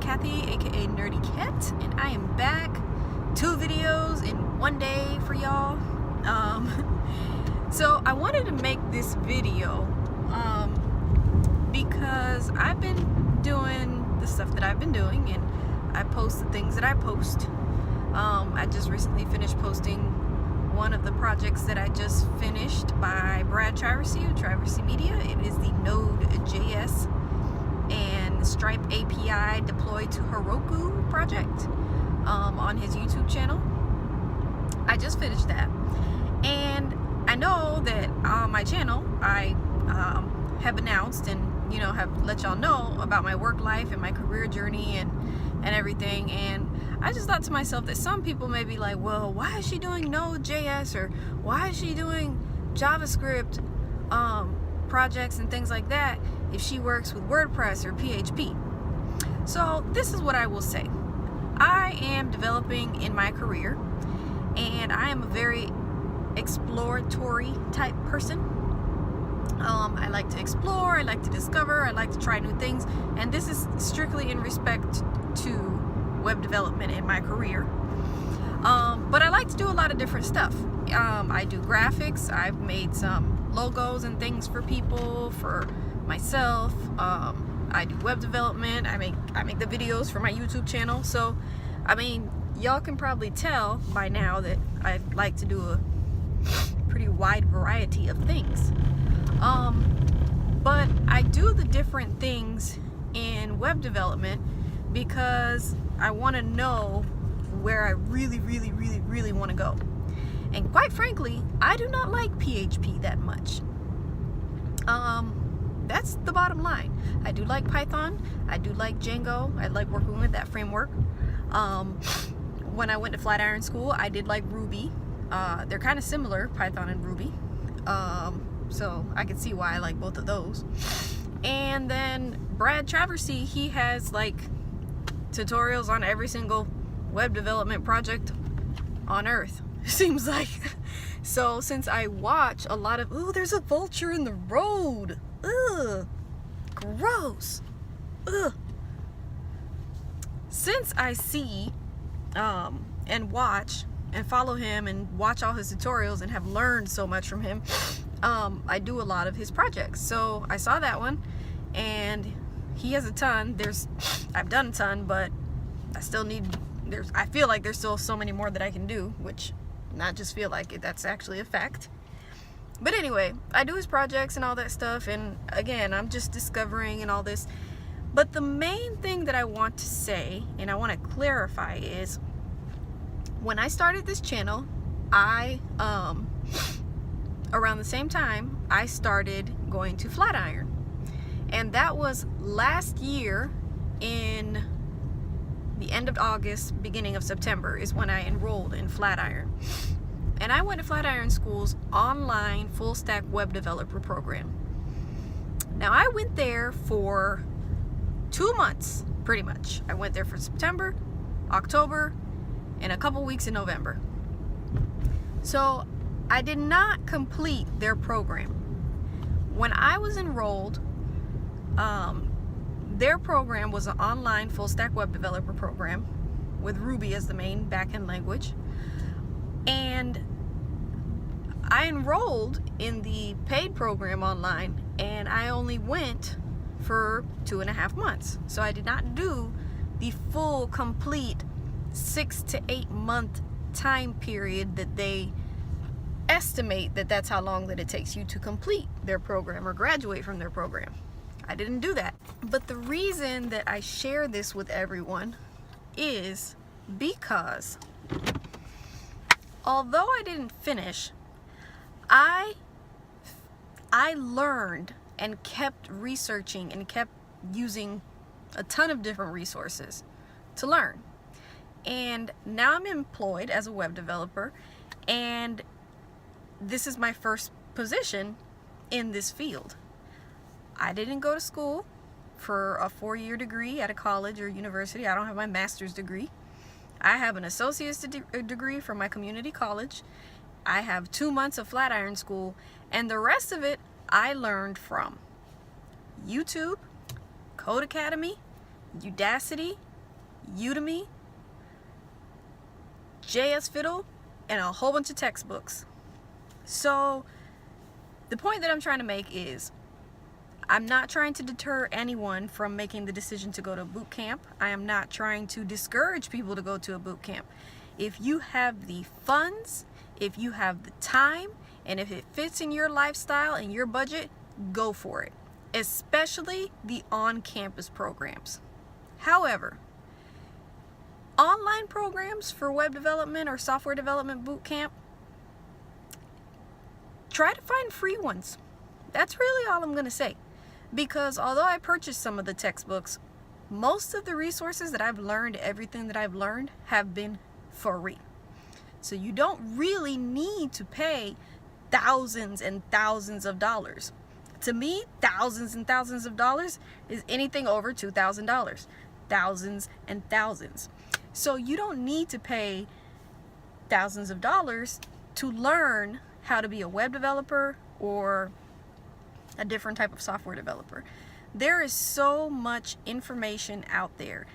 Kathy, aka Nerdy Cat, and I am back. 2 videos in 1 day for y'all. So I wanted to make this video because I've been doing the stuff that I've been doing, and I post the things that I post. I just recently finished posting one of the projects that I just finished by Brad Traversy of Traversy Media. It is the Node.js and Stripe API deployed to Heroku project on his YouTube channel. I just finished that, and I know that on my channel I have announced and have let y'all know about my work life and my career journey and everything, and I just thought to myself that some people may be like, well, why is she doing Node.js, or why is she doing JavaScript projects and things like that if she works with WordPress or PHP? So this is what I will say. I am developing in my career, and I am a very exploratory type person. I like to explore, I like to discover, I like to try new things, and this is strictly in respect to web development in my career. But I like to do a lot of different stuff. I do graphics. I've made some logos and things for people, for myself. I do web development. I make the videos for my YouTube channel. So, I mean, y'all can probably tell by now that I like to do a pretty wide variety of things. But I do the different things in web development because I want to know where I really want to go. And quite frankly, I do not like PHP that much. That's the bottom line. I do like Python. I do like Django. I like working with that framework. When I went to Flatiron School, I did like Ruby. They're kind of similar, Python and Ruby. So I can see why I like both of those. And then Brad Traversy, he has like tutorials on every single web development project on earth, seems like. So since I watch a lot of, ooh, there's a vulture in the road, ugh, gross, ugh. Since I see and watch and follow him and watch all his tutorials and have learned so much from him, I do a lot of his projects. So I saw that one, and he has a ton. I've done a ton, but I still need, I feel like there's still so many more that I can do, which, not just feel like it, that's actually a fact. But anyway, I do his projects and all that stuff, and again, I'm just discovering and all this. But the main thing that I want to say, and I want to clarify, is when I started this channel, around the same time, I started going to Flatiron. And that was last year in the end of August, beginning of September is when I enrolled in Flatiron. And I went to Flatiron School's online full stack web developer program. Now I went there for 2 months, pretty much. I went there for September, October, and a couple weeks in November. So I did not complete their program. When I was enrolled, their program was an online full stack web developer program with Ruby as the main backend language. And I enrolled in the paid program online, and I only went for 2.5 months. So I did not do the full, complete 6 to 8 month time period that they estimate that's how long that it takes you to complete their program or graduate from their program. I didn't do that. But the reason that I share this with everyone is because although I didn't finish, I learned and kept researching and kept using a ton of different resources to learn. And now I'm employed as a web developer, and this is my first position in this field. I didn't go to school for a 4-year degree at a college or university. I don't have my master's degree. I have an associate's degree from my community college. I have 2 months of Flatiron School, and the rest of it I learned from YouTube, Code Academy, Udacity, Udemy, JS Fiddle, and a whole bunch of textbooks. So the point that I'm trying to make is, I'm not trying to deter anyone from making the decision to go to boot camp. I am not trying to discourage people to go to a boot camp. If you have the funds, if you have the time, and if it fits in your lifestyle and your budget, go for it. Especially the on-campus programs. However, online programs for web development or software development boot camp, try to find free ones. That's really all I'm going to say. Because although I purchased some of the textbooks, most of the resources that I've learned, everything that I've learned, have been free. So you don't really need to pay thousands and thousands of dollars. To me, thousands and thousands of dollars is anything over $2,000. Thousands and thousands. So you don't need to pay thousands of dollars to learn how to be a web developer or a different type of software developer. There is so much information out there.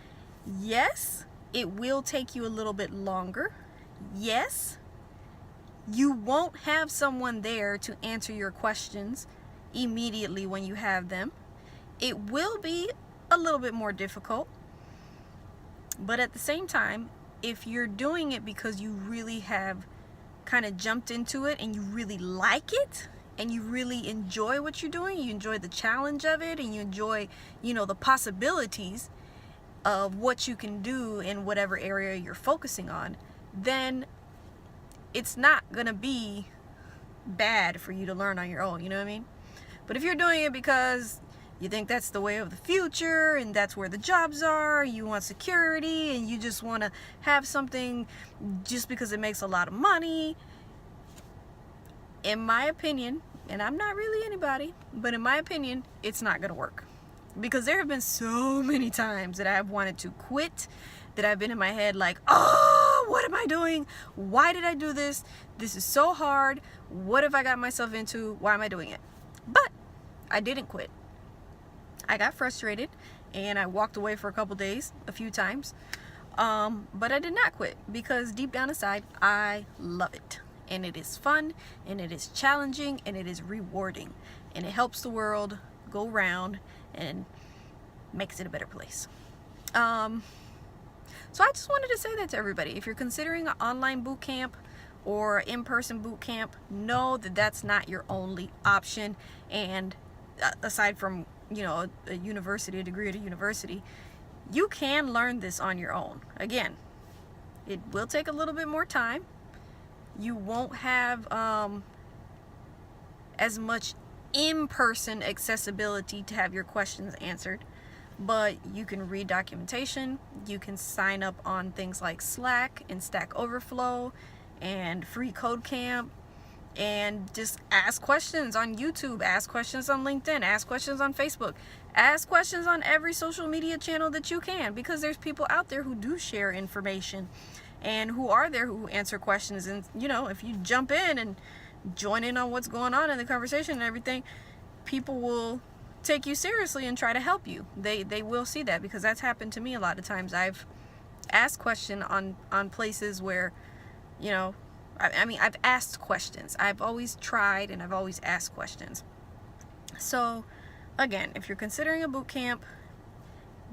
Yes, it will take you a little bit longer. Yes, you won't have someone there to answer your questions immediately when you have them. It will be a little bit more difficult. But at the same time, if you're doing it because you really have kind of jumped into it and you really like it, and you really enjoy what you're doing, you enjoy the challenge of it, and you enjoy, the possibilities of what you can do in whatever area you're focusing on, then it's not gonna be bad for you to learn on your own, you know what I mean? But if you're doing it because you think that's the way of the future and that's where the jobs are, you want security, and you just want to have something just because it makes a lot of money, in my opinion, and I'm not really anybody, but in my opinion, it's not going to work. Because there have been so many times that I've wanted to quit, that I've been in my head like, oh, what am I doing? Why did I do this? This is so hard. What have I got myself into? Why am I doing it? But I didn't quit. I got frustrated and I walked away for a couple days, a few times. But I did not quit, because deep down inside, I love it. And it is fun, and it is challenging, and it is rewarding, and it helps the world go round and makes it a better place. So I just wanted to say that to everybody. If you're considering an online boot camp or in-person boot camp, know that that's not your only option. And aside from a university, a degree at a university, you can learn this on your own. Again, it will take a little bit more time. You won't have as much in-person accessibility to have your questions answered, but you can read documentation. You can sign up on things like Slack and Stack Overflow and Free Code Camp, and just ask questions on YouTube, ask questions on LinkedIn, ask questions on Facebook, ask questions on every social media channel that you can, because there's people out there who do share information and who are there who answer questions. And if you jump in and join in on what's going on in the conversation and everything, people will take you seriously and try to help you. They will see that, because that's happened to me a lot of times. I've asked questions on places where, I've asked questions. I've always tried and I've always asked questions. So again, if you're considering a boot camp,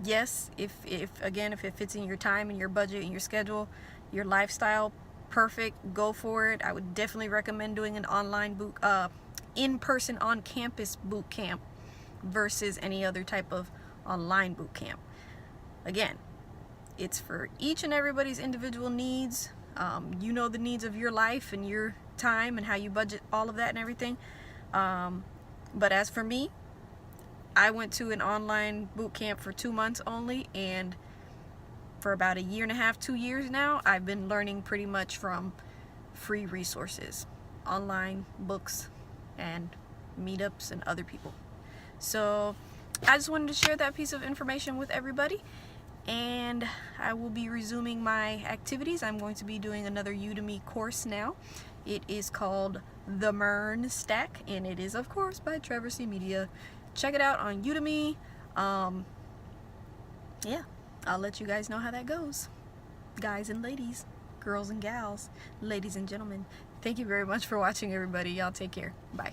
yes, if it fits in your time and your budget and your schedule, your lifestyle, perfect, go for it. I would definitely recommend doing an online in-person on-campus boot camp versus any other type of online boot camp. Again, it's for each and everybody's individual needs. The needs of your life and your time and how you budget all of that and everything. But as for me, I went to an online boot camp for 2 months only, and for about 1.5 years, 2 years now, I've been learning pretty much from free resources, online books and meetups and other people. So I just wanted to share that piece of information with everybody, and I will be resuming my activities. I'm going to be doing another Udemy course now. It is called The MERN Stack, and it is, of course, by Trevor C. Media. Check it out on Udemy. Yeah, I'll let you guys know how that goes. Guys and ladies, girls and gals, ladies and gentlemen, thank you very much for watching, everybody. Y'all take care. Bye.